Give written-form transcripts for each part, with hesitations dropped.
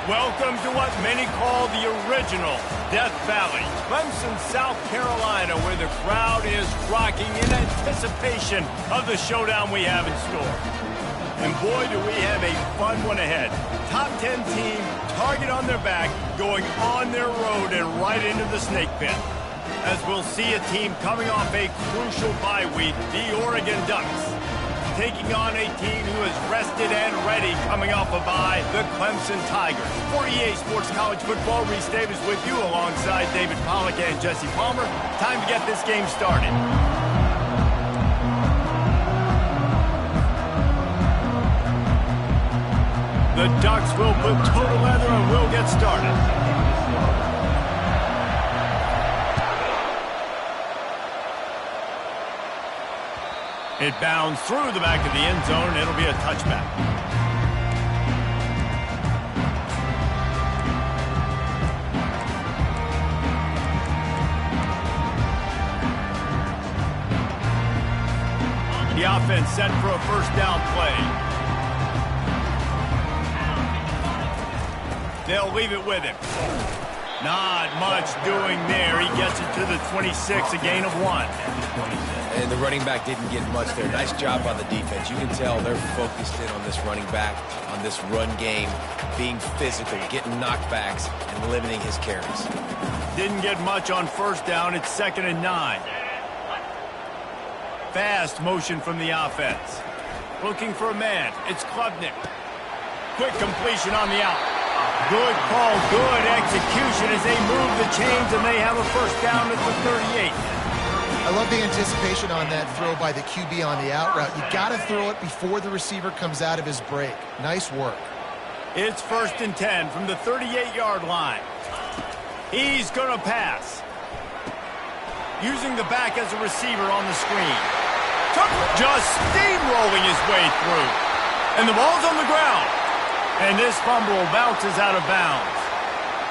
Welcome to what many call the original Death Valley, Clemson, South Carolina, where the crowd is rocking in anticipation of the showdown we have in store. And boy, do we have a fun one ahead. Top 10 team, target on their back, going on their road and right into the snake pit. As we'll see a team coming off a crucial bye week, the Oregon Ducks, taking on a team who is rested and ready coming off a bye, the Clemson Tigers. 48 Sports College Football, Reese Davis with you alongside David Pollack and Jesse Palmer. Time to get this game started. The Ducks will put total leather and will get started. It bounds through the back of the end zone, and it'll be a touchback. The offense set for a first down play. They'll leave it with him. Not much doing there. He gets it to the 26, a gain of 1. And the running back didn't get much there. Nice job on the defense. You can tell they're focused in on this running back, on this run game, being physical, getting knockbacks, and limiting his carries. Didn't get much on first down. It's 2nd and 9. Fast motion from the offense. Looking for a man. It's Klubnik. Quick completion on the out. Good call, good execution as they move the chains, and they have a first down at the 38. I love the anticipation on that throw by the QB on the out route. You got to throw it before the receiver comes out of his break. Nice work. It's 1st and 10 from the 38-yard line. He's going to pass. Using the back as a receiver on the screen. Just steamrolling his way through. And the ball's on the ground. And this fumble bounces out of bounds.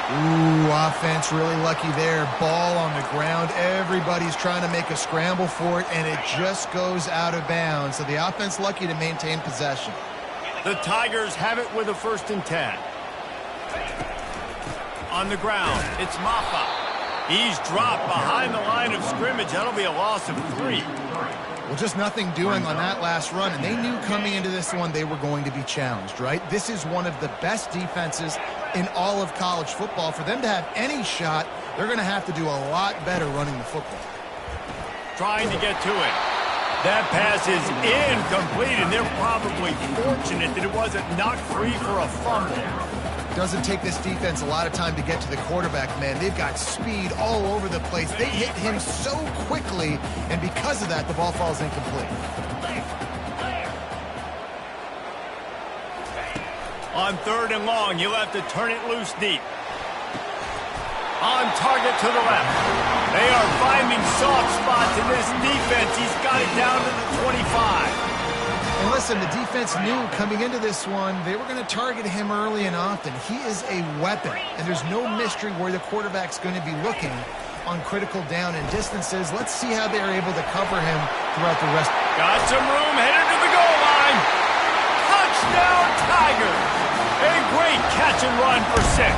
Ooh, offense really lucky there. Ball on the ground. Everybody's trying to make a scramble for it, and it just goes out of bounds. So the offense lucky to maintain possession. The Tigers have it with a 1st and 10. On the ground, it's Maffa. He's dropped behind the line of scrimmage. That'll be a loss of 3. Well, just nothing doing on that last run, and they knew coming into this one they were going to be challenged, right? This is one of the best defenses in all of college football. For them to have any shot, they're going to have to do a lot better running the football. Trying to get to it. That pass is incomplete, and they're probably fortunate that it wasn't knocked free for a fumble. Doesn't take this defense a lot of time to get to the quarterback, man. They've got speed all over the place. They hit him so quickly, and because of that, the ball falls incomplete. On 3rd and long, he'll have to turn it loose deep. On target to the left. They are finding soft spots in this defense. He's got it down to the 25. And listen, the defense knew coming into this one, they were going to target him early and often. He is a weapon, and there's no mystery where the quarterback's going to be looking on critical down and distances. Let's see how they're able to cover him throughout the rest. Got some room, headed to the goal line. Touchdown, Tigers. A great catch and run for 6.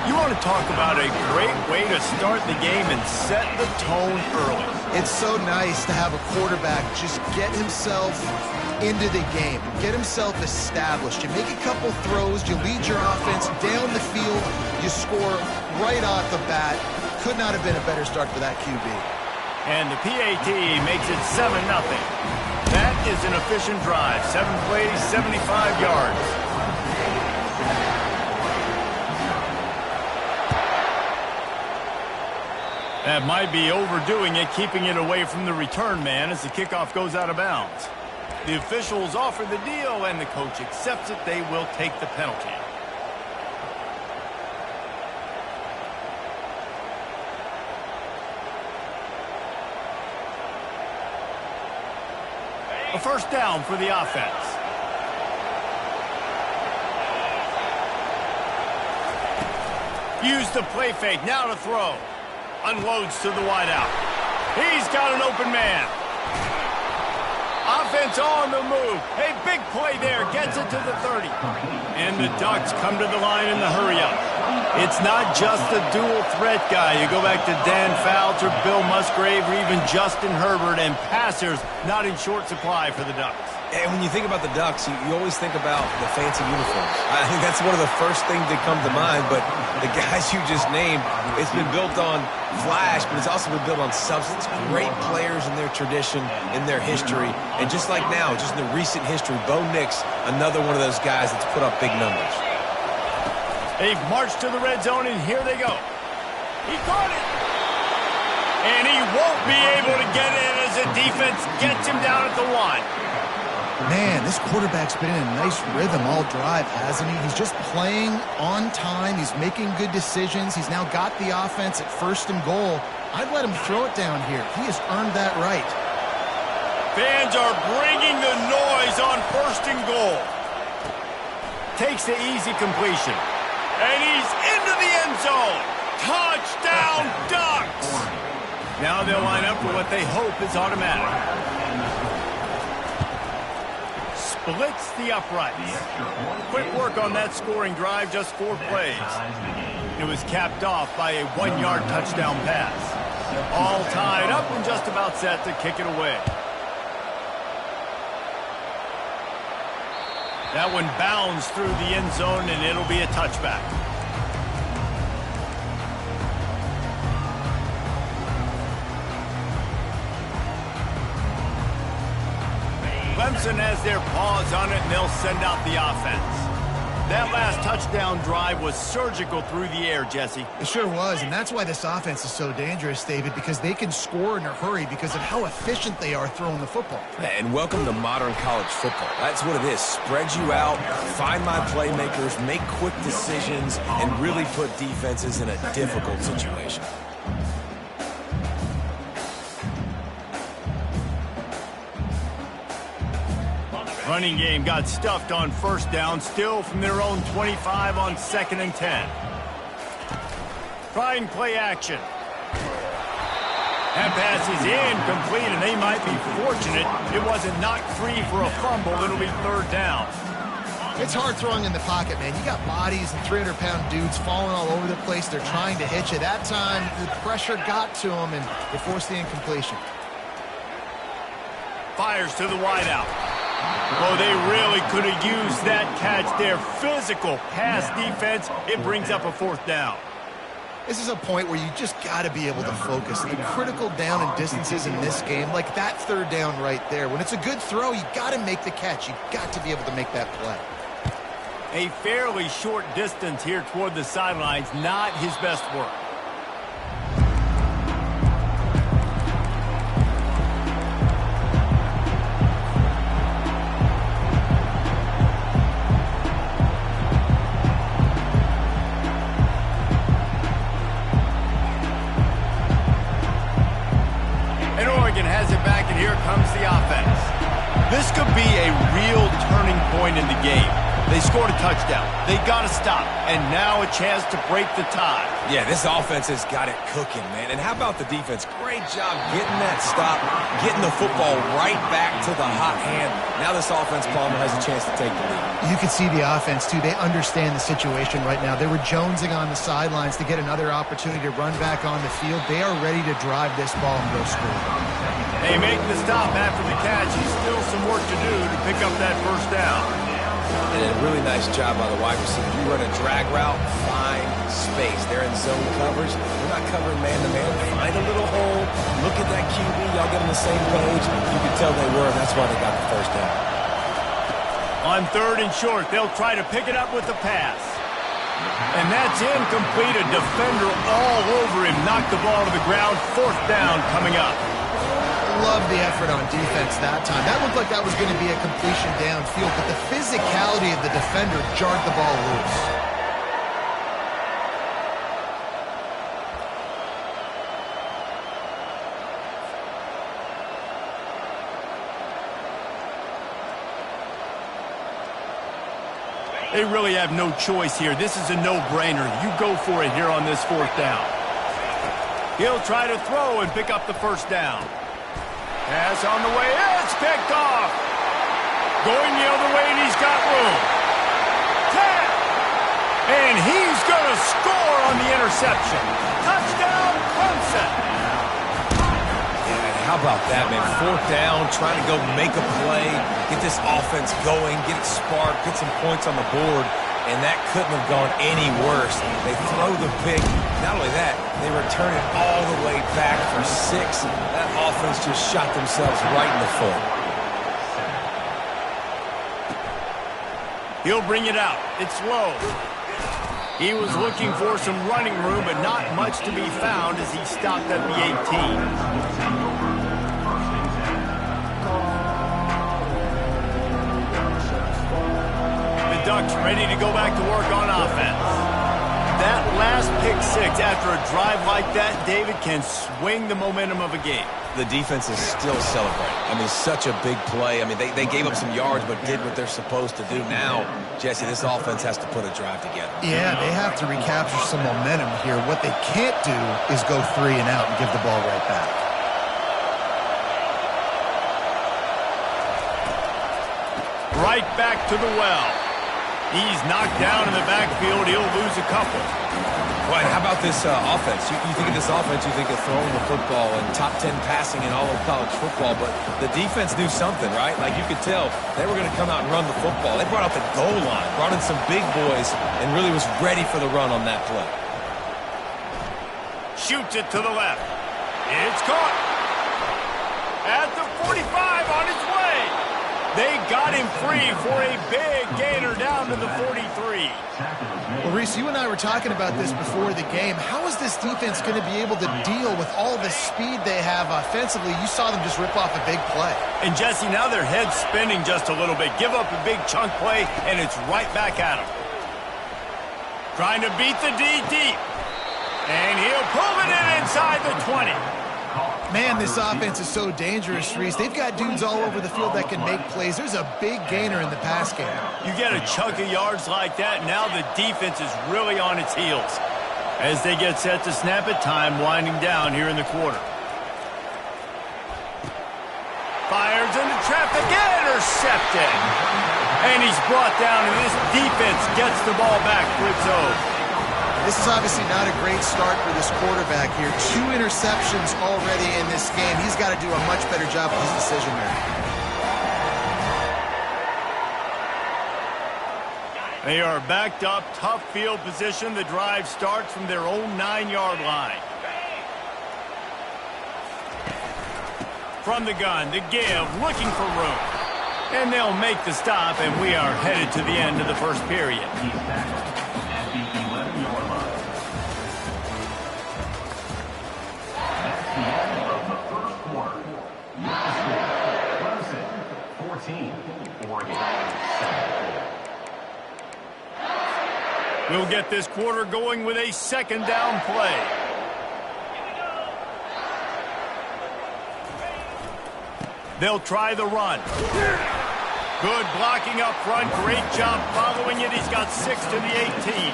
You want to talk about a great way to start the game and set the tone early. It's so nice to have a quarterback just get himself into the game, get himself established. You make a couple throws, you lead your offense down the field, you score right off the bat. Could not have been a better start for that QB. And the PAT makes it 7-0. That is an efficient drive. 7 plays, 75 yards. That might be overdoing it, keeping it away from the return man as the kickoff goes out of bounds. The officials offer the deal, and the coach accepts it. They will take the penalty. A first down for the offense. Use the play fake, now to throw. Unloads to the wideout. He's got an open man. offense on the move. A big play there. Gets it to the 30. And the Ducks come to the line in the hurry-up. It's not just a dual threat guy. You go back to Dan Fouts or Bill Musgrave or even Justin Herbert, and passers not in short supply for the Ducks. And when you think about the Ducks, you always think about the fancy uniforms. I think that's one of the first things that come to mind, but the guys you just named, it's been built on flash, but it's also been built on substance. Great players in their tradition, in their history, and just like now, just in the recent history, Bo Nix, another one of those guys that's put up big numbers. They've marched to the red zone, and here they go. He caught it. And he won't be able to get in as the defense gets him down at the 1. Man, this quarterback's been in a nice rhythm all drive, hasn't he? He's just playing on time. He's making good decisions. He's now got the offense at 1st and goal. I'd let him throw it down here. He has earned that right. Fans are bringing the noise on 1st and goal. Takes the easy completion. And he's into the end zone. Touchdown, Ducks! Now they'll line up for what they hope is automatic. Splits the uprights. Quick work on that scoring drive, just 4 plays. It was capped off by a 1-yard touchdown pass. All tied up and just about set to kick it away. That one bounds through the end zone, and it'll be a touchback. Clemson has their paws on it, and they'll send out the offense. That last touchdown drive was surgical through the air, Jesse. It sure was, and that's why this offense is so dangerous, David, because they can score in a hurry because of how efficient they are throwing the football. And welcome to modern college football. That's what it is. Spread you out, find my playmakers, make quick decisions, and really put defenses in a difficult situation. Running game got stuffed on 1st down, still from their own 25 on 2nd and 10. Trying play action. That pass is incomplete, and they might be fortunate it wasn't knocked free for a fumble. It'll be 3rd down. It's hard throwing in the pocket, man. You got bodies and 300-pound dudes falling all over the place. They're trying to hit you. That time, the pressure got to them, and it forced the incompletion. Fires to the wideout. Oh, they really could have used that catch there. Physical pass defense. It brings up a 4th down. This is a point where you just got to be able to focus. The critical down and distances in this game, like that 3rd down right there. When it's a good throw, you got to make the catch. You got to be able to make that play. A fairly short distance here toward the sidelines. Not his best work. This could be a real turning point in the game. They scored a touchdown. They got to stop. And now a chance to break the tie. Yeah, this offense has got it cooking, man. And how about the defense? Great job getting that stop, getting the football right back to the hot hand. Now this offense, Palmer, has a chance to take the lead. You can see the offense, too. They understand the situation right now. They were jonesing on the sidelines to get another opportunity to run back on the field. They are ready to drive this ball and go score. They make the stop after the catch. He's still some work to do to pick up that 1st down. And a really nice job by the wide receiver. You run a drag route, find space. They're in zone covers. They're not covering man-to-man. Find a little hole. Look at that QB. Y'all get on the same page. You can tell they were, and that's why they got the 1st down. On 3rd and short, they'll try to pick it up with the pass. And that's incomplete. A defender all over him. Knocked the ball to the ground. 4th down coming up. Love the effort on defense that time. That looked like that was going to be a completion downfield, but the physicality of the defender jarred the ball loose. They really have no choice here. This is a no-brainer. You go for it here on this 4th down. He'll try to throw and pick up the 1st down. Pass on the way. It's picked off. Going the other way, and he's got room. 10. And he's going to score on the interception. Touchdown, Clemson. Yeah, how about that, man? 4th down, trying to go make a play, get this offense going, get it sparked, get some points on the board, and that couldn't have gone any worse. They throw the pick. Not only that, they return it all the way back for 6. That offense just shot themselves right in the foot. He'll bring it out. It's low. He was looking for some running room, but not much to be found as he stopped at the 18. The Ducks ready to go back to work on offense. That last pick 6 after a drive like that, David, can swing the momentum of a game. The defense is still celebrating. I mean, such a big play. I mean, they gave up some yards but did what they're supposed to do. Now, Jesse, this offense has to put a drive together. Yeah, they have to recapture some momentum here. What they can't do is go 3 and out and give the ball right back. Right back to the well. He's knocked down in the backfield. He'll lose a couple. Well, how about this offense? You think of this offense, you think of throwing the football and top 10 passing in all of college football, but the defense knew something, right? Like you could tell they were going to come out and run the football. They brought out the goal line, brought in some big boys, and really was ready for the run on that play. Shoots it to the left. It's caught. At the 45 on its way. They got him free for a big gainer down to the 43. Well, Reese, you and I were talking about this before the game. How is this defense going to be able to deal with all the speed they have offensively? You saw them just rip off a big play. And, Jesse, now their head's spinning just a little bit. Give up a big chunk play, and it's right back at them. Trying to beat the D deep. And he'll pull it in inside the 20. Man, this offense is so dangerous, Reese. They've got dudes all over the field that can make plays. There's a big gainer in the pass game. You get a chunk of yards like that, now the defense is really on its heels. As they get set to snap it, time winding down here in the quarter. Fires into traffic, intercepted. And he's brought down, and this defense gets the ball back for its own. This is obviously not a great start for this quarterback here. 2 interceptions already in this game. He's got to do a much better job with his decision making. They are backed up, tough field position. The drive starts from their own 9-yard line. From the gun, the give, looking for room. And they'll make the stop, and we are headed to the end of the first period. We'll get this quarter going with a 2nd down play. They'll try the run. Good blocking up front. Great job following it. He's got 6 to the 18.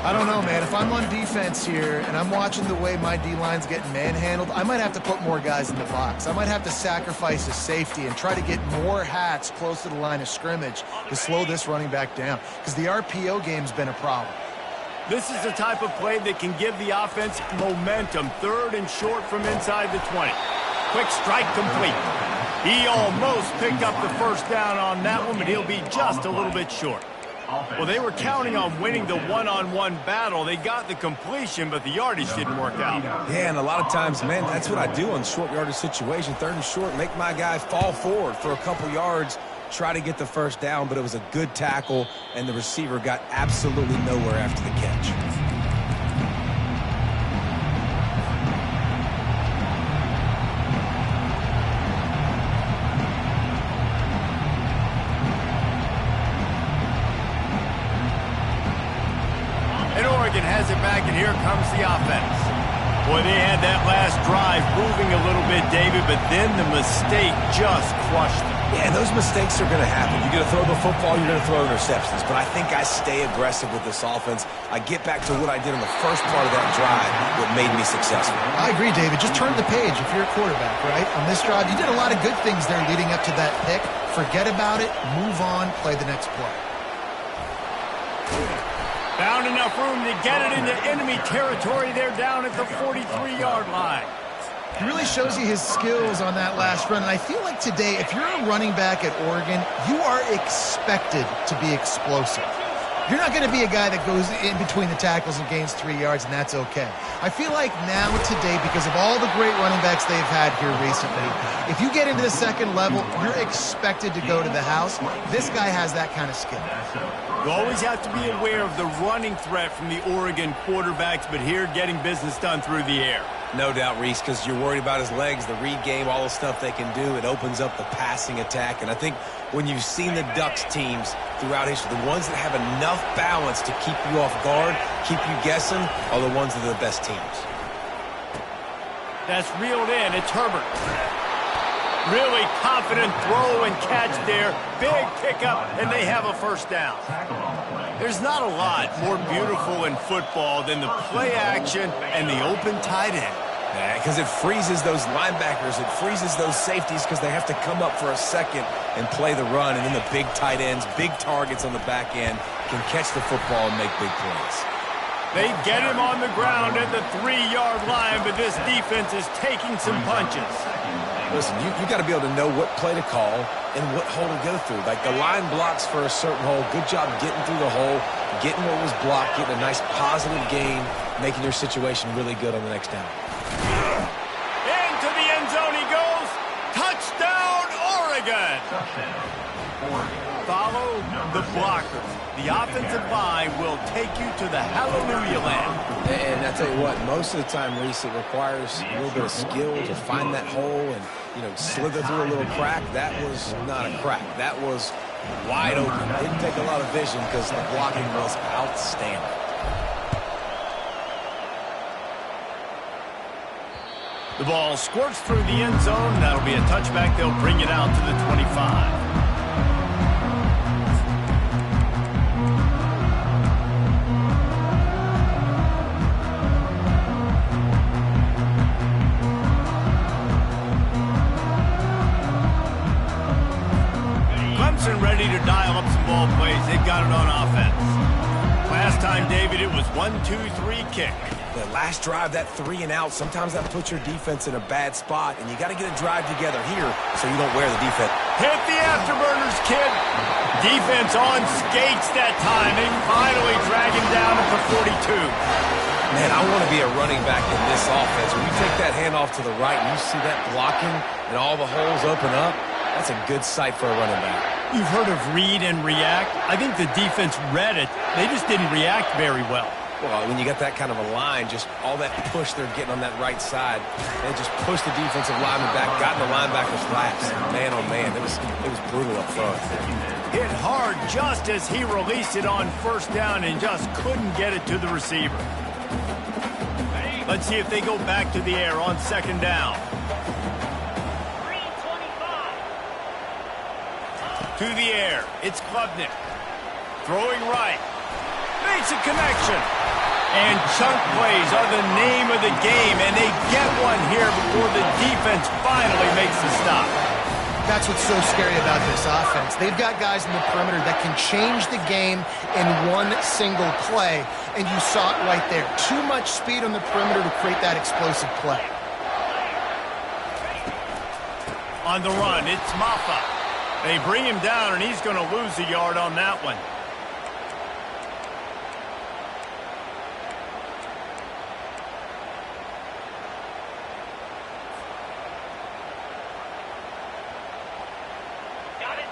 I don't know, man. If I'm on defense here and I'm watching the way my D-line's getting manhandled, I might have to put more guys in the box. I might have to sacrifice a safety and try to get more hats close to the line of scrimmage to slow this running back down, because the RPO game's been a problem. This is the type of play that can give the offense momentum. 3rd and short from inside the 20. Quick strike complete. He almost picked up the 1st down on that one, but he'll be just a little bit short. Well, they were counting on winning the one-on-one battle. They got the completion, but the yardage didn't work out. Yeah, and a lot of times, man, that's what I do on short yardage situation. 3rd and short, make my guy fall forward for a couple yards, try to get the 1st down, but it was a good tackle, and the receiver got absolutely nowhere after the catch. Has it back, and here comes the offense. Boy, they had that last drive moving a little bit, David, but then the mistake just crushed them. Yeah, those mistakes are going to happen. You're going to throw the football, you're going to throw interceptions. But I think I stay aggressive with this offense. I get back to what I did in the first part of that drive, what made me successful. I agree, David. Just turn the page if you're a quarterback, right? On this drive, you did a lot of good things there leading up to that pick. Forget about it, move on, play the next play. Found enough room to get it into enemy territory there down at the 43-yard line. He really shows you his skills on that last run. And I feel like today, if you're a running back at Oregon, you are expected to be explosive. You're not going to be a guy that goes in between the tackles and gains 3 yards, and that's okay. I feel like now today, because of all the great running backs they've had here recently, if you get into the second level, you're expected to go to the house. This guy has that kind of skill. You always have to be aware of the running threat from the Oregon quarterbacks, but here getting business done through the air. No doubt, Reese, because you're worried about his legs, the read game, all the stuff they can do. It opens up the passing attack. And I think when you've seen the Ducks teams throughout history, the ones that have enough balance to keep you off guard, keep you guessing, are the ones that are the best teams. That's reeled in. It's Herbert. Really confident throw and catch there. Big pickup, and they have a first down. There's not a lot more beautiful in football than the play action and the open tight end. Yeah, because it freezes those linebackers. It freezes those safeties because they have to come up for a second and play the run. And then the big tight ends, big targets on the back end can catch the football and make big plays. They get him on the ground at the 3-yard line, but this defense is taking some punches. Listen, you got to be able to know what play to call and what hole to go through. Like the line blocks for a certain hole. Good job getting through the hole, getting what was blocked, getting a nice positive gain, making your situation really good on the next down. Into the end zone he goes. Touchdown, Oregon. Follow the blockers. The offensive line will take you to the hallelujah land. And I tell you what, most of the time, Reese, it requires a little bit of skill to find that hole and, slither through a little crack. That was not a crack. That was wide open. Didn't take a lot of vision because the blocking was outstanding. The ball squirts through the end zone. That'll be a touchback. They'll bring it out to the 25. Ready to dial up some ball plays. They've got it on offense. Last time, David, it was 1-2-3 kick. The last drive, that 3 and out, sometimes that puts your defense in a bad spot, and you got to get a drive together here so you don't wear the defense. Hit the afterburners, kid. Defense on skates that time. They finally drag him down at the 42. Man, I want to be a running back in this offense. When you take that handoff to the right and you see that blocking and all the holes open up, that's a good sight for a running back. You've heard of read and react. I think the defense read it. They just didn't react very well. Well, when you get that kind of a line, just all that push they're getting on that right side, they just push the defensive lineman back, got in the linebacker's laps. Man, oh man, it was brutal up front. Hit hard just as he released it on first down and just couldn't get it to the receiver. Let's see if they go back to the air on second down. To the air, it's Klubnik. Throwing right. Makes a connection. And chunk plays are the name of the game, and they get one here before the defense finally makes the stop. That's what's so scary about this offense. They've got guys in the perimeter that can change the game in one single play, and you saw it right there. Too much speed on the perimeter to create that explosive play. On the run, it's Maffa. They bring him down, and he's going to lose a yard on that one.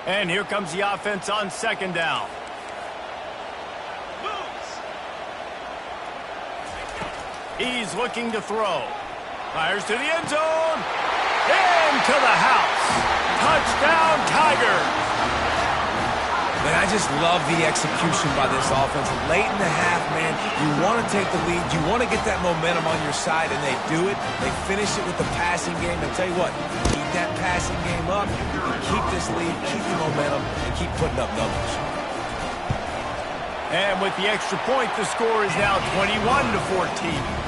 And here comes the offense on second down. He's looking to throw. Fires to the end zone. Into the house. Touchdown, Tigers. Man, I just love the execution by this offense. Late in the half, man, you want to take the lead. You want to get that momentum on your side, and they do it. They finish it with the passing game. And tell you what, keep that passing game up, keep this lead, keep the momentum, and keep putting up numbers. And with the extra point, the score is now 21-14.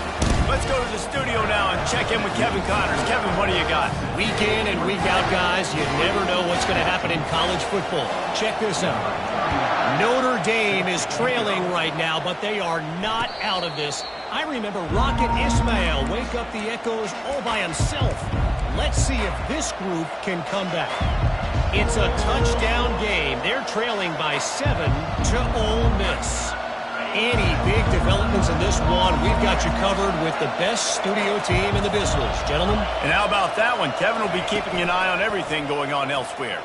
Let's go to the studio now and check in with Kevin Connors. Kevin, what do you got? Week in and week out, guys, you never know what's going to happen in college football. Check this out. Notre Dame is trailing right now, but they are not out of this. I remember Rocket Ismail wake up the echoes all by himself. Let's see if this group can come back. It's a touchdown game. They're trailing by 7 to Ole Miss. Any big developments in this one, we've got you covered with the best studio team in the business, gentlemen. And how about that one? Kevin will be keeping an eye on everything going on elsewhere.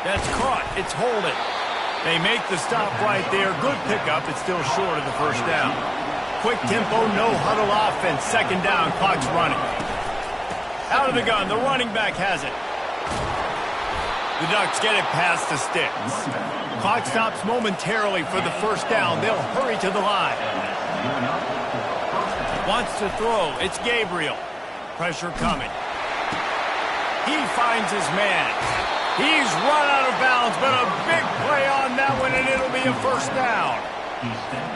That's caught. It's holding. They make the stop right there. Good pickup. It's still short of the first down. Quick tempo, no huddle offense. Second down, clock's running. Out of the gun, the running back has it. The Ducks get it past the sticks. Clock stops momentarily for the first down. They'll hurry to the line. Wants to throw. It's Gabriel. Pressure coming. He finds his man. He's run out of bounds, but a big play on that one, and it'll be a first down.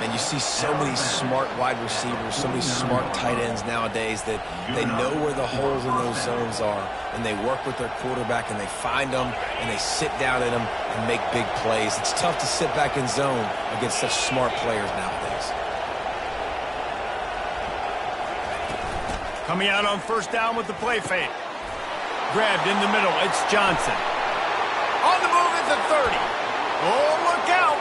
And you see so many smart wide receivers, so many smart tight ends nowadays that they know where the holes in those zones are, and they work with their quarterback, and they find them, and they sit down in them and make big plays. It's tough to sit back in zone against such smart players nowadays. Coming out on first down with the play fake. Grabbed in the middle. It's Johnson. On the move at the 30. Oh, look out.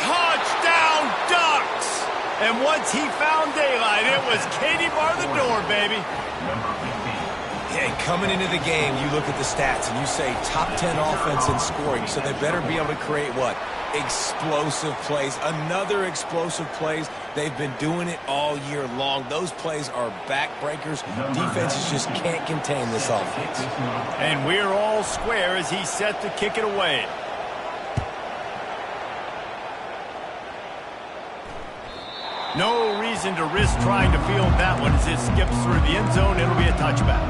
Touchdown, Ducks! And once he found daylight, it was Katie bar the door, baby. Yeah, and coming into the game, you look at the stats and you say top 10 offense in scoring, so they better be able to create what? Explosive plays. Another explosive plays. They've been doing it all year long. Those plays are backbreakers. Defenses just can't contain this offense. And we're all square as he's set to kick it away. No reason to risk trying to field that one as it skips through the end zone. It'll be a touchback.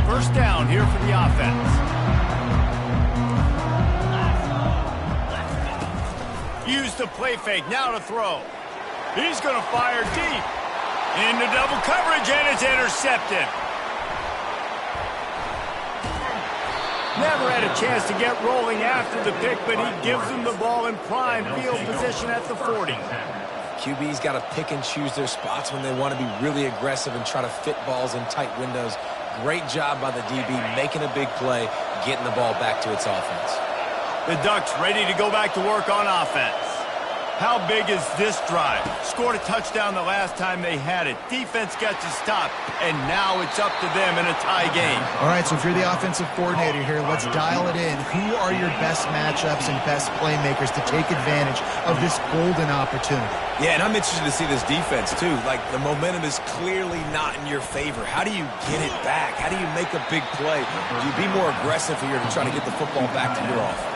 First down here for the offense. Use the play fake. Now to throw. He's going to fire deep. Into double coverage, and it's intercepted. Never had a chance to get rolling after the pick, but he gives them the ball in prime field position at the 40. QB's got to pick and choose their spots when they want to be really aggressive and try to fit balls in tight windows. Great job by the DB making a big play, getting the ball back to its offense. The Ducks ready to go back to work on offense. How big is this drive? Scored a touchdown the last time they had it. Defense gets a stop, and now it's up to them in a tie game. All right, so if you're the offensive coordinator here, let's dial it in. Who are your best matchups and best playmakers to take advantage of this golden opportunity? Yeah, and I'm interested to see this defense, too. Like, the momentum is clearly not in your favor. How do you get it back? How do you make a big play? Do you be more aggressive here to try to get the football back to your offense?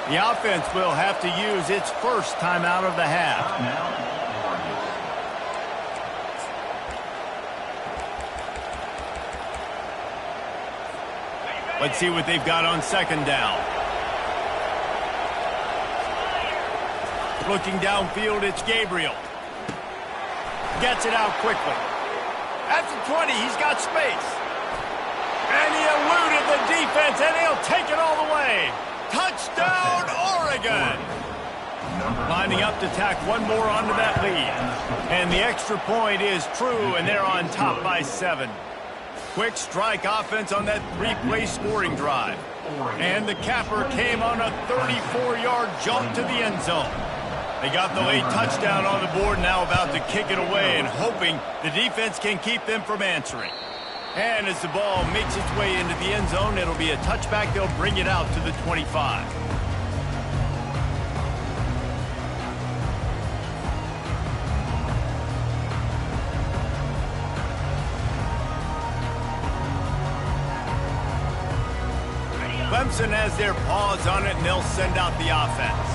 The offense will have to use its first time out of the half. Let's see what they've got on second down. Looking downfield, it's Gabriel. Gets it out quickly. At the 20, he's got space. And he eluded the defense, and he'll take it all the way. Touchdown, Oregon! Lining up to tack one more onto that lead. And the extra point is true, and they're on top by 7. Quick strike offense on that 3-play scoring drive. And the capper came on a 34-yard jump to the end zone. They got the late touchdown on the board, now about to kick it away and hoping the defense can keep them from answering. And as the ball makes its way into the end zone, it'll be a touchback. They'll bring it out to the 25. Clemson has their paws on it, and they'll send out the offense.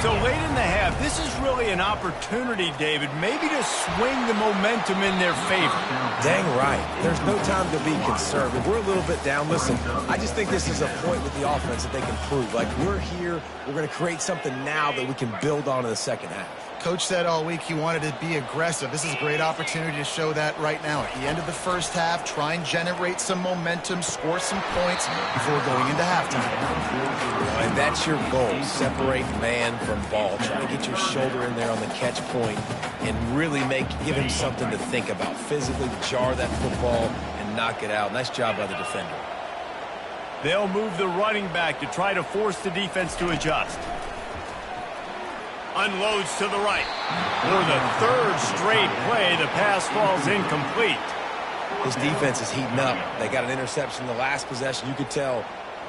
So late in the half, this is really an opportunity, David, maybe to swing the momentum in their favor. Dang right. There's no time to be conservative. We're a little bit down. Listen, I just think this is a point with the offense that they can prove. Like, we're here, we're going to create something now that we can build on in the second half. Coach said all week he wanted to be aggressive. This is a great opportunity to show that right now. At the end of the first half, try and generate some momentum, score some points before going into halftime. And that's your goal. Separate man from ball. Try to get your shoulder in there on the catch point and really give him something to think about. Physically jar that football and knock it out. Nice job by the defender. They'll move the running back to try to force the defense to adjust. Unloads to the right. For the third straight play, the pass falls incomplete. This defense is heating up. They got an interception the last possession. You could tell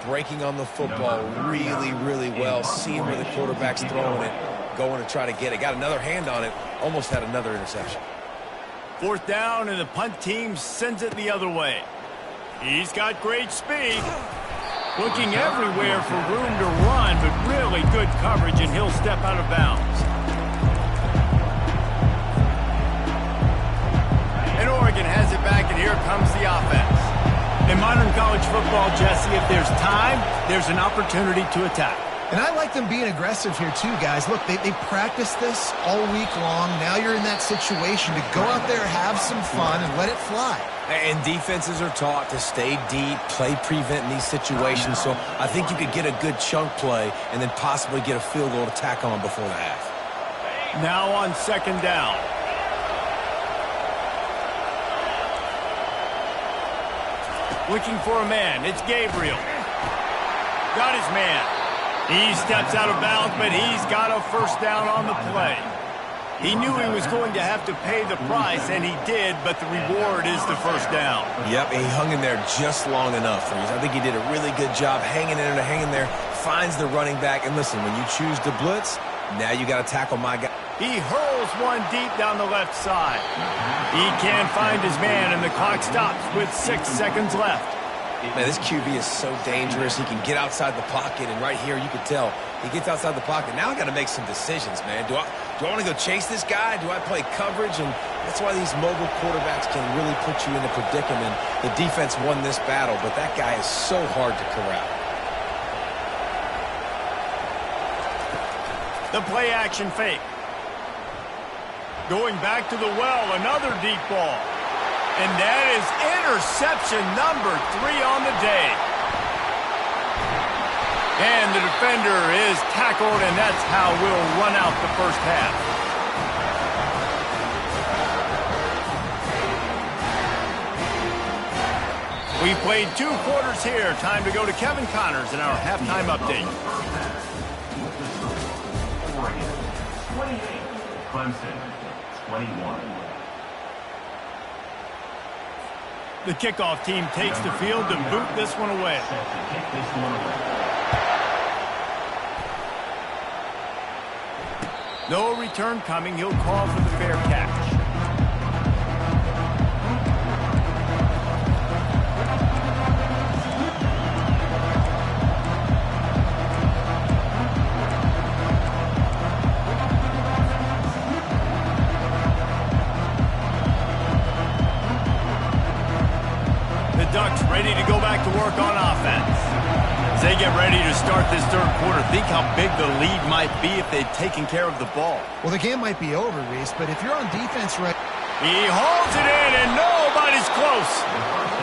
breaking on the football really, really well. Seeing where the quarterback's throwing it, going to try to get it. Got another hand on it. Almost had another interception. Fourth down, and the punt team sends it the other way. He's got great speed. Looking everywhere for room to run, but really good coverage, and he'll step out of bounds. And Oregon has it back, and here comes the offense. In modern college football, Jesse, if there's time, there's an opportunity to attack. And I like them being aggressive here too, guys. Look, they practiced this all week long. Now you're in that situation to go out there, have some fun, and let it fly. And defenses are taught to stay deep, play prevent in these situations. So I think you could get a good chunk play and then possibly get a field goal to tack on before the half. Now on second down. Looking for a man. It's Gabriel. Got his man. He steps out of bounds, but he's got a first down on the play. He knew he was going to have to pay the price, and he did, but the reward is the first down. Yep, he hung in there just long enough. I think he did a really good job hanging there, finds the running back. And listen, when you choose to blitz, now you got to tackle my guy. He hurls one deep down the left side. He can't find his man, and the clock stops with 6 seconds left. Man, this QB is so dangerous. He can get outside the pocket, and right here you can tell he gets outside the pocket. Now I got to make some decisions, man. Do I want to go chase this guy? Do I play coverage? And that's why these mobile quarterbacks can really put you in a predicament. The defense won this battle, but that guy is so hard to corral. The play action fake. Going back to the well, another deep ball. And that is interception number 3 on the day. And the defender is tackled, and that's how we'll run out the first half. We played 2 quarters here. Time to go to Kevin Connors in our halftime update. Oregon, 28. Clemson, 21. The kickoff team takes the field to boot this one away. No return coming. He'll call for the fair catch. Ducks ready to go back to work on offense. As they get ready to start this third quarter, think how big the lead might be if they'd taken care of the ball. Well, the game might be over, Reese, but if you're on defense right... He hauls it in, and nobody's close.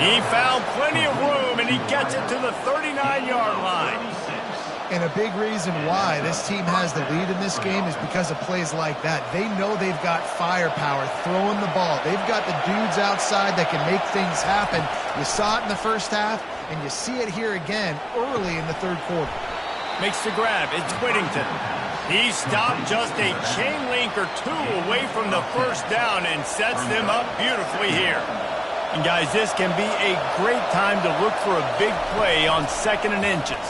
He found plenty of room, and he gets it to the 39-yard line. And a big reason why this team has the lead in this game is because of plays like that. They know they've got firepower throwing the ball. They've got the dudes outside that can make things happen. You saw it in the first half, and you see it here again early in the third quarter. Makes the grab. It's Whittington. He stopped just a chain link or 2 away from the first down and sets them up beautifully here. And, guys, this can be a great time to look for a big play on 2nd and inches.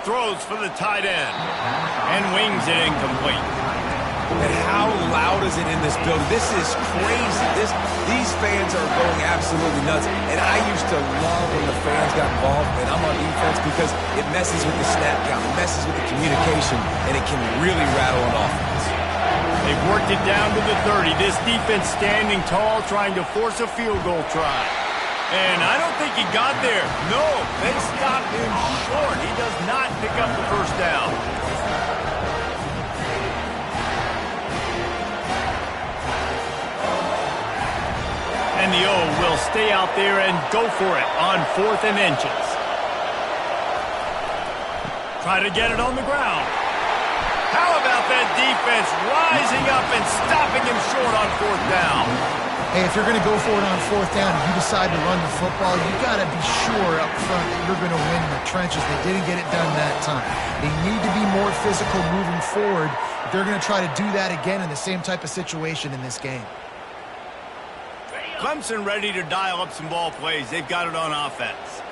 Throws for the tight end and wings it incomplete. And how loud is it in this building? This is crazy. These fans are going absolutely nuts. And I used to love when the fans got involved, and I'm on defense because it messes with the snap count, it messes with the communication, and it can really rattle an offense. They've worked it down to the 30. This defense standing tall, trying to force a field goal try. And I don't think he got there. No, they stopped him short. He does not pick up the first down. And the O will stay out there and go for it on 4th and inches. Try to get it on the ground. How about that defense rising up and stopping him short on 4th down? Hey, if you're going to go for it on 4th down and you decide to run the football, you got to be sure up front that you're going to win the trenches. They didn't get it done that time. They need to be more physical moving forward. They're going to try to do that again in the same type of situation in this game. Clemson ready to dial up some ball plays. They've got it on offense.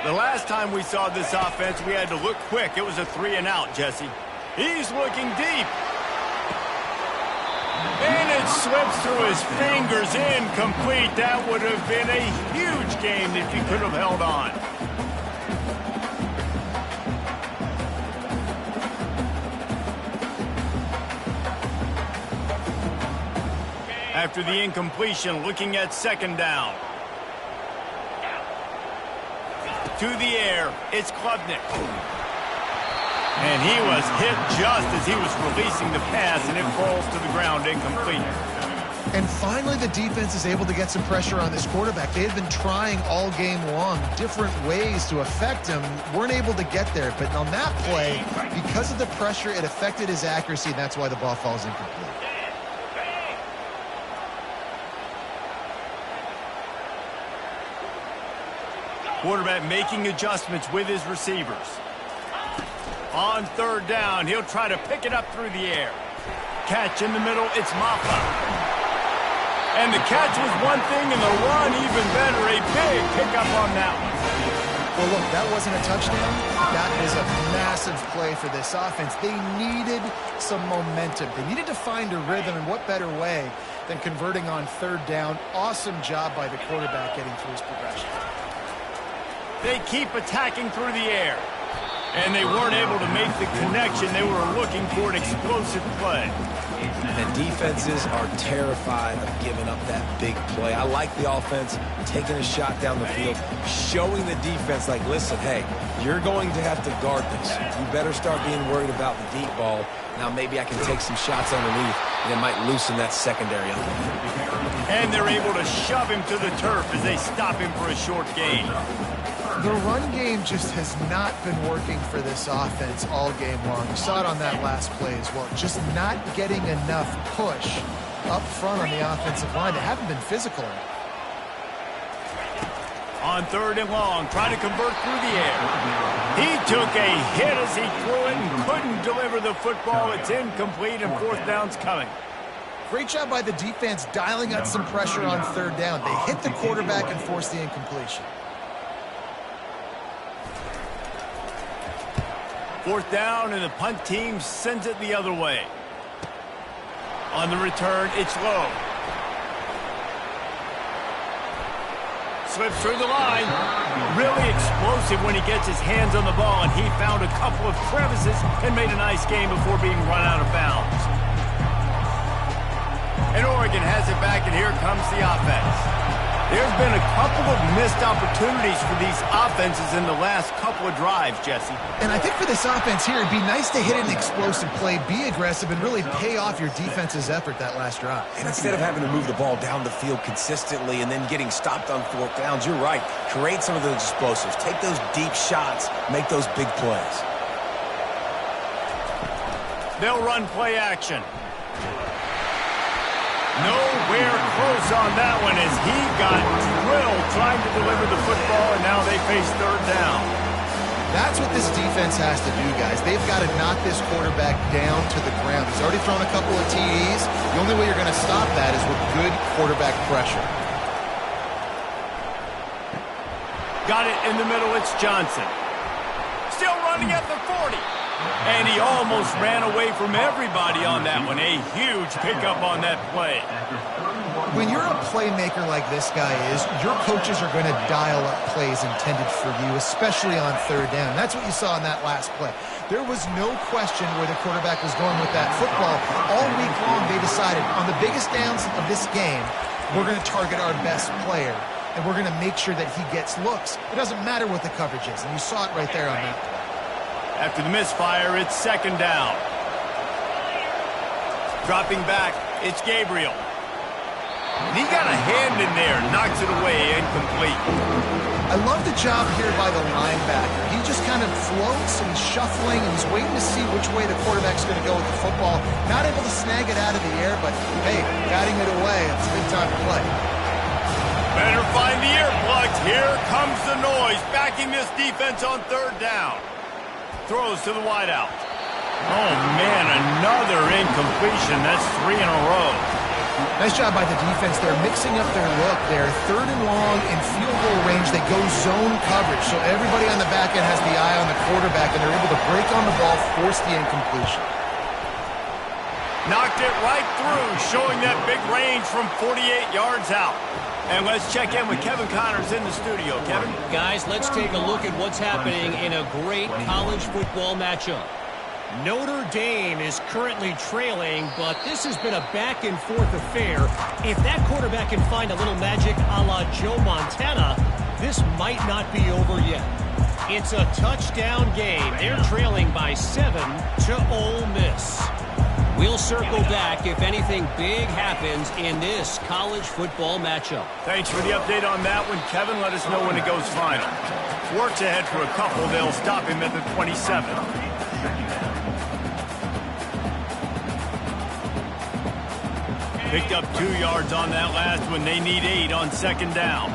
The last time we saw this offense, we had to look quick. It was a 3-and-out, Jesse. He's looking deep. And it slips through his fingers, incomplete. That would have been a huge game if he could have held on. After the incompletion, looking at 2nd down. To the air, it's Klubnik. And he was hit just as he was releasing the pass, and it falls to the ground incomplete. And finally, the defense is able to get some pressure on this quarterback. They had been trying all game long different ways to affect him. Weren't able to get there. But on that play, because of the pressure, it affected his accuracy, and that's why the ball falls incomplete. Quarterback making adjustments with his receivers. On 3rd down, he'll try to pick it up through the air. Catch in the middle, it's Maffa. And the catch was one thing, and the run even better. A big pickup on that one. Well, look, that wasn't a touchdown. That was a massive play for this offense. They needed some momentum. They needed to find a rhythm, and what better way than converting on 3rd down. Awesome job by the quarterback getting through his progression. They keep attacking through the air. And they weren't able to make the connection. They were looking for an explosive play. And defenses are terrified of giving up that big play. I like the offense taking a shot down the field, showing the defense, like, listen, hey, you're going to have to guard this. You better start being worried about the deep ball. Now maybe I can take some shots underneath, and it might loosen that secondary up. And they're able to shove him to the turf as they stop him for a short gain. The run game just has not been working for this offense all game long. You saw it on that last play as well. Just not getting enough push up front on the offensive line. They haven't been physical enough. On 3rd and long, trying to convert through the air. He took a hit as he threw it and couldn't deliver the football. It's incomplete, and 4th down's coming. Great job by the defense dialing up some pressure on 3rd down. They hit the quarterback and forced the incompletion. 4th down, and the punt team sends it the other way. On the return, it's low. Slips through the line. Really explosive when he gets his hands on the ball, and he found a couple of crevices and made a nice game before being run out of bounds. And Oregon has it back, and here comes the offense. There's been a couple of missed opportunities for these offenses in the last couple of drives, Jesse. And I think for this offense here, it'd be nice to hit an explosive play, be aggressive, and really pay off your defense's effort that last drive. And instead of having to move the ball down the field consistently and then getting stopped on 4th downs, you're right. Create some of those explosives. Take those deep shots. Make those big plays. They'll run play action. Nowhere close on that one as he got drilled trying to deliver the football, and now they face 3rd down. That's what this defense has to do, guys. They've got to knock this quarterback down to the ground. He's already thrown a couple of TDs. The only way you're going to stop that is with good quarterback pressure. Got it in the middle. It's Johnson. Still running at the 40. And he almost ran away from everybody on that one. A huge pickup on that play. When you're a playmaker like this guy is, your coaches are going to dial up plays intended for you, especially on third down. That's what you saw in that last play. There was no question where the quarterback was going with that football. All week long, they decided on the biggest downs of this game, we're going to target our best player, and we're going to make sure that he gets looks. It doesn't matter what the coverage is, and you saw it right there on that play. After the misfire, it's second down. Dropping back, it's Gabriel. And he got a hand in there, knocks it away, incomplete. I love the job here by the linebacker. He just kind of floats and he's shuffling and he's waiting to see which way the quarterback's going to go with the football. Not able to snag it out of the air, but hey, guiding it away, it's a good time to play. Better find the earplugs. Here comes the noise, backing this defense on third down. Throws to the wideout. Oh, man, another incompletion. That's 3 in a row. Nice job by the defense there, mixing up their look there. Third and long in field goal range, they go zone coverage. So everybody on the back end has the eye on the quarterback, and they're able to break on the ball, force the incompletion. Knocked it right through, showing that big range from 48 yards out. And let's check in with Kevin Connors in the studio. Kevin? Guys, let's take a look at what's happening in a great college football matchup. Notre Dame is currently trailing, but this has been a back-and-forth affair. If that quarterback can find a little magic a la Joe Montana, this might not be over yet. It's a touchdown game. They're trailing by 7 to Ole Miss. We'll circle back if anything big happens in this college football matchup. Thanks for the update on that one, Kevin. Let us know when it goes final. Schwartz ahead for a couple. They'll stop him at the 27. Picked up 2 yards on that last one. They need 8 on second down.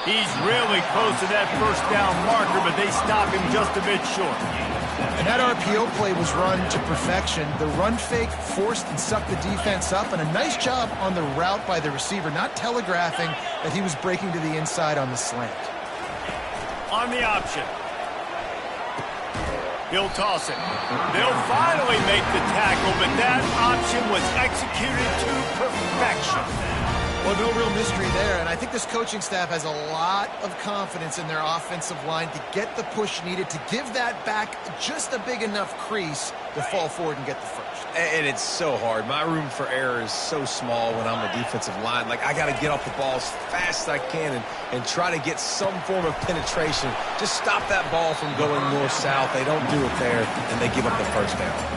He's really close to that first down marker, but they stop him just a bit short. And that RPO play was run to perfection. The run fake forced and sucked the defense up, and a nice job on the route by the receiver, not telegraphing that he was breaking to the inside on the slant. On the option. He'll toss it. They'll finally make the tackle, but that option was executed to perfection. Well, no real mystery there, and I think this coaching staff has a lot of confidence in their offensive line to get the push needed, to give that back just a big enough crease to fall forward and get the first. And it's so hard. My room for error is so small when I'm a defensive line. Like, I got to get off the ball as fast as I can and try to get some form of penetration. Just stop that ball from going north-south. They don't do it there, and they give up the first down.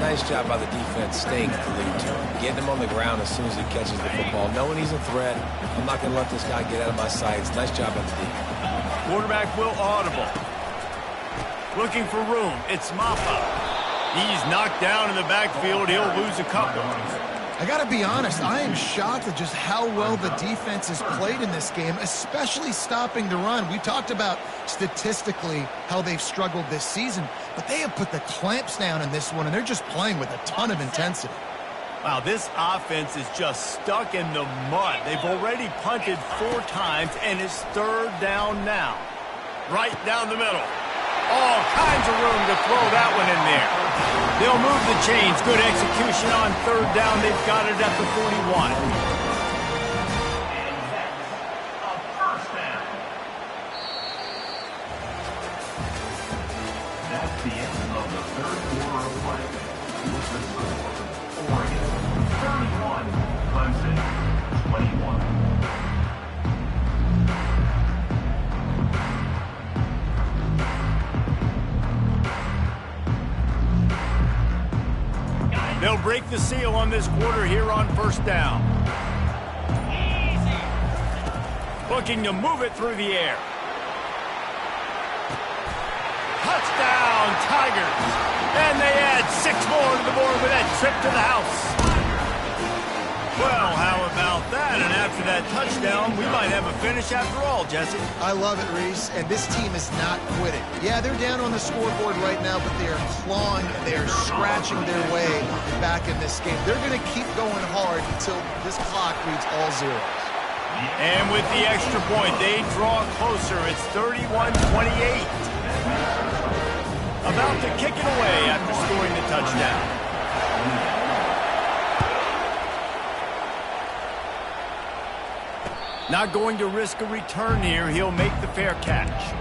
Nice job by the defense staying glued to him, getting him on the ground as soon as he catches the football, knowing he's a threat. I'm not going to let this guy get out of my sights. Nice job by the defense. Quarterback will audible. Looking for room. It's Maffa. He's knocked down in the backfield. He'll lose a couple. I got to be honest, I am shocked at just how well the defense has played in this game, especially stopping the run. We talked about statistically how they've struggled this season, but they have put the clamps down in this one, and they're just playing with a ton of intensity. Wow, this offense is just stuck in the mud. They've already punted 4 times, and it's third down now. Right down the middle. All kinds of room to throw that one in there. They'll move the chains. Good execution on third down. They've got it at the 41. That's the end of the third quarter of play. With the score, Oregon 31, Clemson 21. They'll break the seal on this quarter here on first down. Looking to move it through the air. Touchdown, Tigers. And they add 6 more to the board with that trip to the house. Well, how about that? And after that touchdown, we might have a finish after all, Jesse. I love it, Reese, and this team is not quitting. Yeah, they're down on the scoreboard right now, but they are clawing, they are scratching their way back in this game. They're going to keep going hard until this clock reads all zeros. And with the extra point, they draw closer. It's 31-28. About to kick it away after scoring the touchdown. Not going to risk a return here. He'll make the fair catch.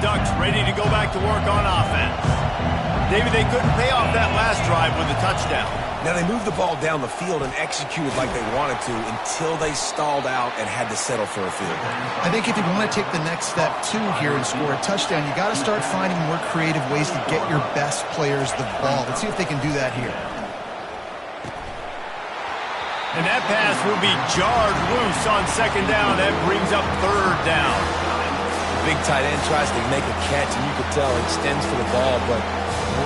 Ducks ready to go back to work on offense. David, they couldn't pay off that last drive with a touchdown. Now, they moved the ball down the field and executed like they wanted to until they stalled out and had to settle for a field goal. I think if you want to take the next step, too, here and score a touchdown, you got to start finding more creative ways to get your best players the ball. Let's see if they can do that here. And that pass will be jarred loose on second down. That brings up third down. Big tight end tries to make a catch, and you could tell he extends for the ball, but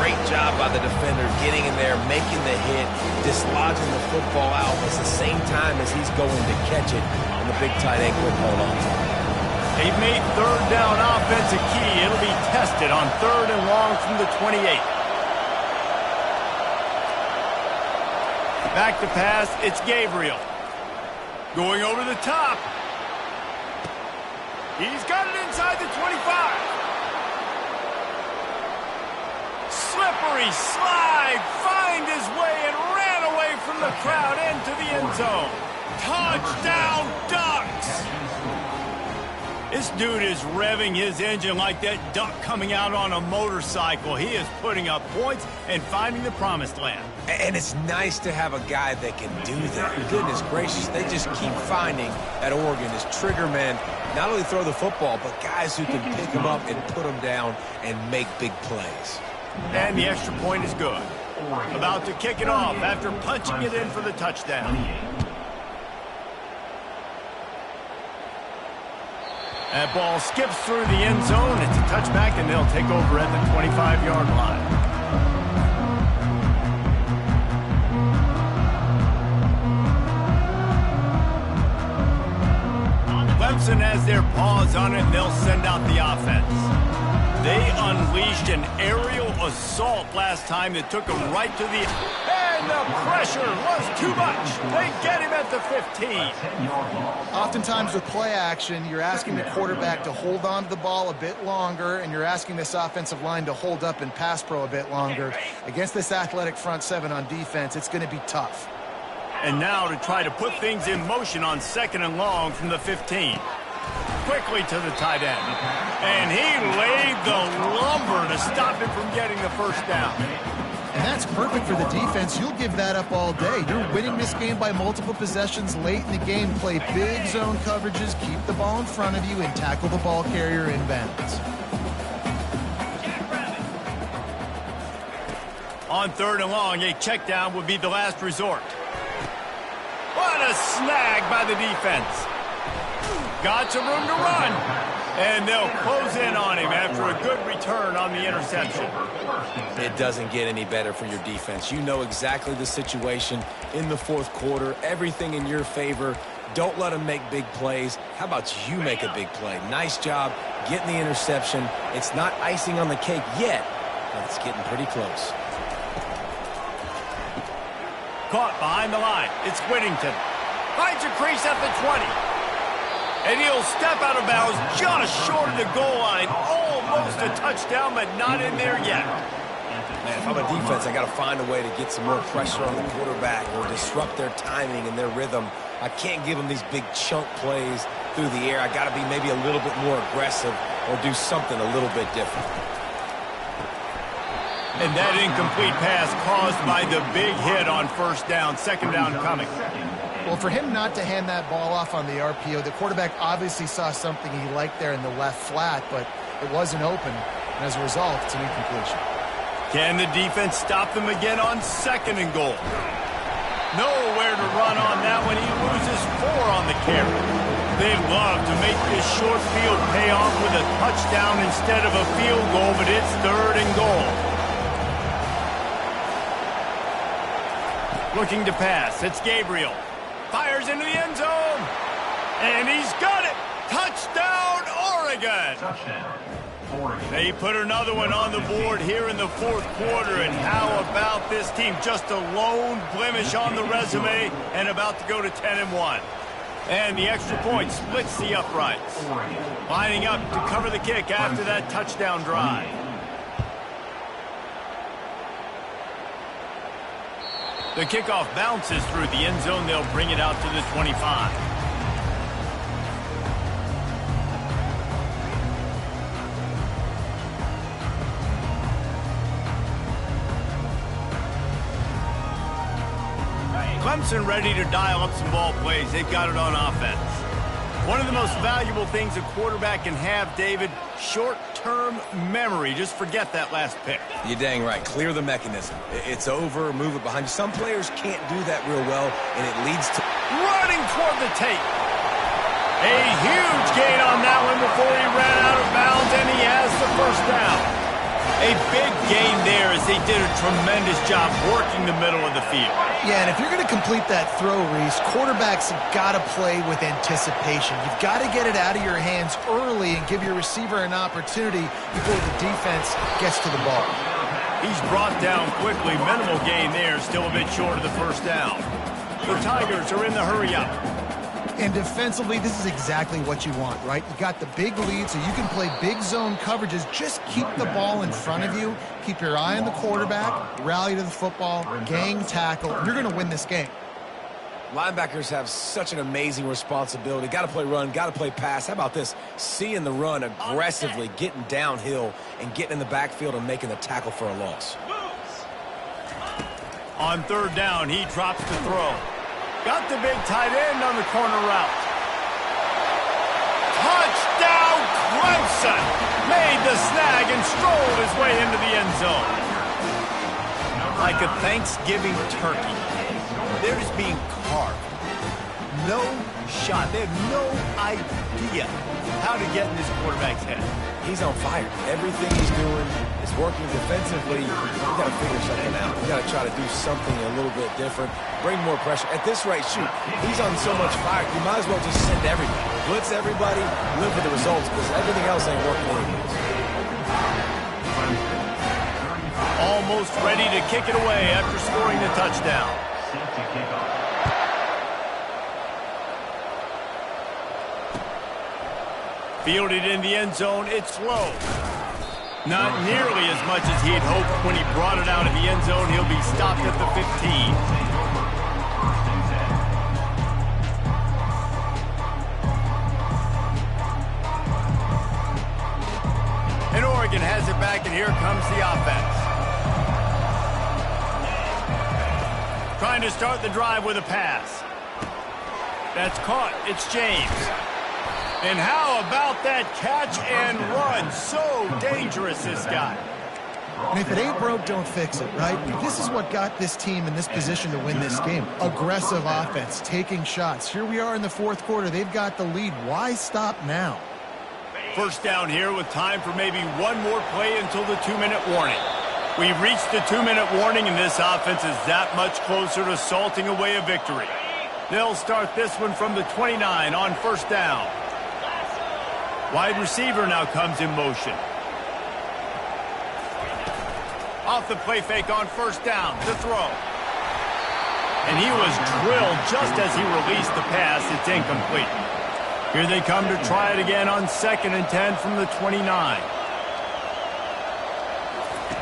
great job by the defender getting in there, making the hit, dislodging the football out at the same time as he's going to catch it, and the big tight end couldn't hold on to it. They've made third down offense a key. It'll be tested on 3rd and long from the 28. Back to pass, it's Gabriel. Going over the top. He's got it inside the 25. Slippery slide, find his way and ran away from the crowd into the end zone. Touchdown, Ducks! This dude is revving his engine like that duck coming out on a motorcycle. He is putting up points and finding the promised land. And it's nice to have a guy that can do that. Goodness gracious, they just keep finding at Oregon is trigger men. Not only throw the football, but guys who can pick them up and put them down and make big plays. And the extra point is good. About to kick it off after punching it in for the touchdown. That ball skips through the end zone. It's a touchback, and they'll take over at the 25-yard line. Clemson has their paws on it, and they'll send out the offense. They unleashed an aerial assault last time that took them right to the... And the pressure was too much. They get him at the 15. Oftentimes with play action, you're asking the quarterback to hold on to the ball a bit longer, and you're asking this offensive line to hold up and pass pro a bit longer. Against this athletic front seven on defense, it's going to be tough. And now to try to put things in motion on 2nd and long from the 15. Quickly to the tight end. And he laid the lumber to stop him from getting the first down. And that's perfect for the defense. You'll give that up all day. You're winning this game by multiple possessions late in the game. Play big zone coverages, keep the ball in front of you, and tackle the ball carrier inbounds. On 3rd and long, a check down would be the last resort. What a snag by the defense. Got some room to run. And they'll close in on him after a good return on the interception. It doesn't get any better for your defense. You know exactly the situation in the 4th quarter. Everything in your favor. Don't let them make big plays. How about you make a big play? Nice job getting the interception. It's not icing on the cake yet, but it's getting pretty close. Caught behind the line. It's Whittington. Finds a crease at the 20. And he'll step out of bounds just short of the goal line. Almost a touchdown, but not in there yet. Man, if I'm a defense, I got to find a way to get some more pressure on the quarterback or disrupt their timing and their rhythm. I can't give them these big chunk plays through the air. I got to be maybe a little bit more aggressive or do something a little bit different. And that incomplete pass caused by the big hit on 1st down, 2nd down coming. Well, for him not to hand that ball off on the RPO, the quarterback obviously saw something he liked there in the left flat, but it wasn't open, and as a result, it's an incompletion. Can the defense stop them again on 2nd and goal? Nowhere to run on that one. He loses 4 on the carry. They love to make this short field pay off with a touchdown instead of a field goal, but it's 3rd and goal. Looking to pass. It's Gabriel. Fires into the end zone. And he's got it. Touchdown, Oregon. Touchdown, Oregon. They put another one on the board here in the fourth quarter. And how about this team? Just a lone blemish on the resume and about to go to 10-1. And the extra point splits the uprights. Lining up to cover the kick after that touchdown drive. The kickoff bounces through the end zone. They'll bring it out to the 25. Clemson ready to dial up some ball plays. They've got it on offense. One of the most valuable things a quarterback can have, David, short-term memory. Just forget that last pick. You're dang right. Clear the mechanism. It's over, move it behind you. Some players can't do that real well, and it leads to... Running toward the tape. A huge gain on that one before he ran out of bounds, and he has the first down. A big gain there as they did a tremendous job working the middle of the field. Yeah, and if you're going to complete that throw, Reese, quarterbacks have got to play with anticipation. You've got to get it out of your hands early and give your receiver an opportunity before the defense gets to the ball. He's brought down quickly. Minimal gain there, still a bit short of the first down. The Tigers are in the hurry-up. And defensively, this is exactly what you want, right? You got the big lead, so you can play big zone coverages. Just keep the ball in front of you. Keep your eye on the quarterback. Rally to the football. Gang tackle. You're going to win this game. Linebackers have such an amazing responsibility. Got to play run, got to play pass. How about this? Seeing the run aggressively, getting downhill, and getting in the backfield and making the tackle for a loss. On third down, he drops the throw. Got the big tight end on the corner route. Touchdown, Clemson! Made the snag and strolled his way into the end zone. Like a Thanksgiving turkey, they're just being carved. No shot. They have no idea how to get in this quarterback's head. He's on fire. Everything he's doing is working defensively. You got to figure something out. You got to try to do something a little bit different. Bring more pressure. At this rate, shoot, he's on so much fire. You might as well just send everybody. Blitz everybody, live with the results, because everything else ain't working anyways. Almost ready to kick it away after scoring the touchdown. Safety kickoff. Fielded in the end zone, it's low. Not nearly as much as he had hoped when he brought it out of the end zone. He'll be stopped at the 15. And Oregon has it back, and here comes the offense. Trying to start the drive with a pass. That's caught. It's James. And how about that catch and run? So dangerous, this guy. And if it ain't broke, don't fix it, right? This is what got this team in this position to win this game. Aggressive offense, taking shots. Here we are in the fourth quarter. They've got the lead. Why stop now? First down here with time for maybe one more play until the 2-minute warning. We've reached the 2-minute warning, and this offense is that much closer to salting away a victory. They'll start this one from the 29 on first down. Wide receiver now comes in motion. Off the play fake on first down, the throw. And he was drilled just as he released the pass. It's incomplete. Here they come to try it again on 2nd and 10 from the 29.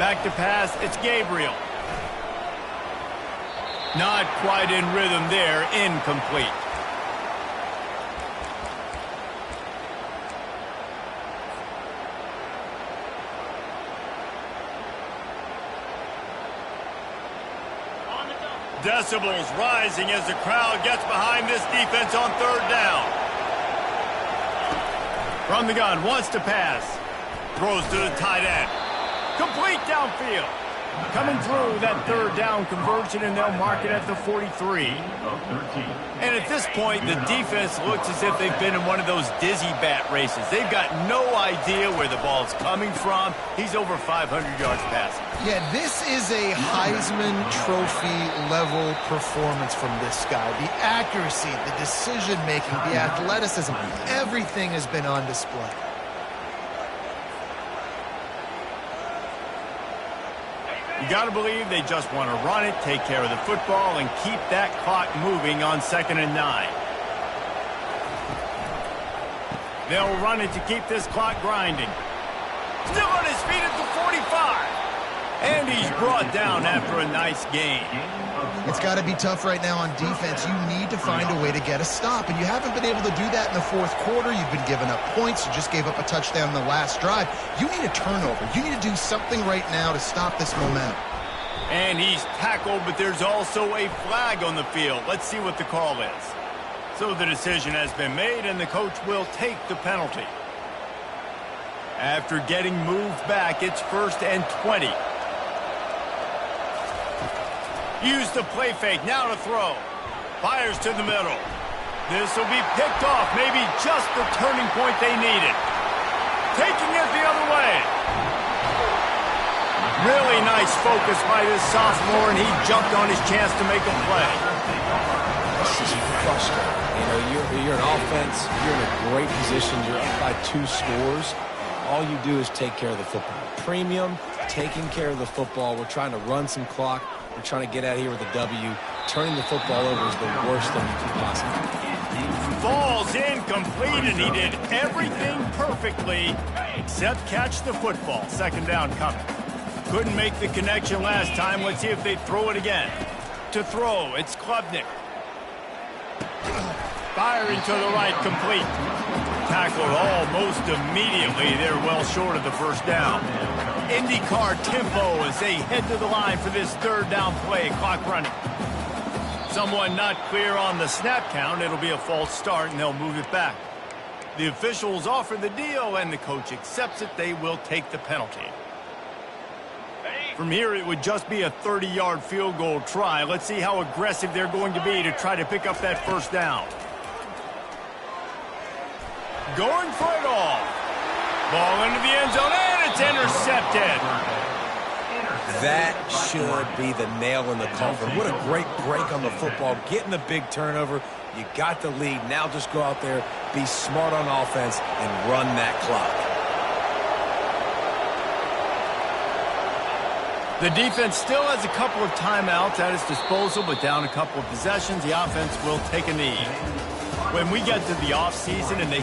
Back to pass, it's Gabriel. Not quite in rhythm there, incomplete. Decibels rising as the crowd gets behind this defense on third down. From the gun, wants to pass. Throws to the tight end. Complete downfield. Coming through that third down conversion, and they'll mark it at the 43. And at this point, the defense looks as if they've been in one of those dizzy bat races. They've got no idea where the ball's coming from. He's over 500 yards passing. Yeah, this is a Heisman Trophy level performance from this guy. The accuracy, the decision-making, the athleticism, everything has been on display. You got to believe they just want to run it, take care of the football, and keep that clock moving on 2nd and 9. They'll run it to keep this clock grinding. Still on his feet at the 45. And he's brought down after a nice gain. It's got to be tough right now on defense. You need to find a way to get a stop, and you haven't been able to do that in the fourth quarter. You've been giving up points. You just gave up a touchdown in the last drive. You need a turnover. You need to do something right now to stop this momentum. And he's tackled, but there's also a flag on the field. Let's see what the call is. So the decision has been made, and the coach will take the penalty. After getting moved back, it's 1st and 20. Use the play fake, now to throw. Fires to the middle. This will be picked off, maybe just the turning point they needed. Taking it the other way. Really nice focus by this sophomore, and he jumped on his chance to make a play. This is frustrating. You know, you're an offense, you're in a great position, you're up by 2 scores. All you do is take care of the football. Premium, taking care of the football. We're trying to run some clock. We're trying to get out of here with a W. Turning the football over is the worst thing you can possibly do. Falls incomplete, and he did everything perfectly except catch the football. 2nd down coming. Couldn't make the connection last time. Let's see if they throw it again. To throw, it's Klubnik. Firing to the right, complete. Tackled almost immediately. They're well short of the 1st down. IndyCar tempo as they head to the line for this 3rd down play. Clock running. Someone not clear on the snap count. It'll be a false start, and they'll move it back. The officials offer the deal, and the coach accepts it. They will take the penalty. From here, it would just be a 30-yard field goal try. Let's see how aggressive they're going to be to try to pick up that 1st down. Going for it all. Ball into the end zone, and it's intercepted. That should be the nail in the coffin. What a great break on the football. Getting the big turnover. You got the lead. Now just go out there, be smart on offense, and run that clock. The defense still has a couple of timeouts at its disposal, but down a couple of possessions, the offense will take a knee. When we get to the offseason and they